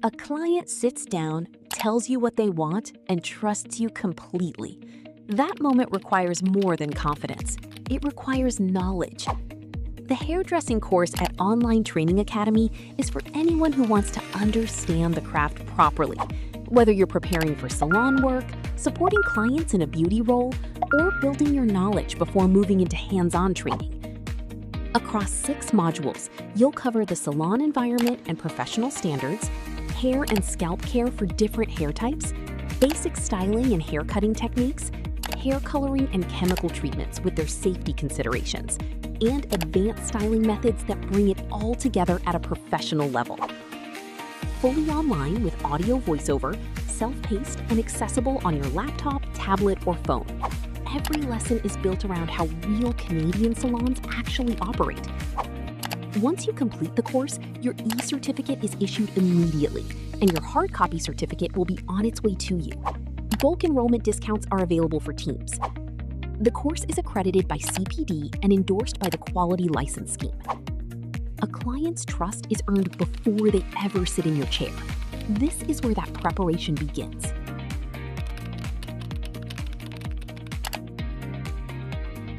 A client sits down, tells you what they want, and trusts you completely. That moment requires more than confidence. It requires knowledge. The hairdressing course at Online Training Academy is for anyone who wants to understand the craft properly. Whether you're preparing for salon work, supporting clients in a beauty role, or building your knowledge before moving into hands-on training. Across 6 modules, you'll cover the salon environment and professional standards, hair and scalp care for different hair types, basic styling and hair cutting techniques, hair coloring and chemical treatments with their safety considerations, and advanced styling methods that bring it all together at a professional level. Fully online with audio voiceover, self-paced and accessible on your laptop, tablet, or phone. Every lesson is built around how real Canadian salons actually operate. Once you complete the course, your e-certificate is issued immediately, and your hard copy certificate will be on its way to you. Bulk enrollment discounts are available for teams. The course is accredited by CPD and endorsed by the Quality License Scheme. A client's trust is earned before they ever sit in your chair. This is where that preparation begins.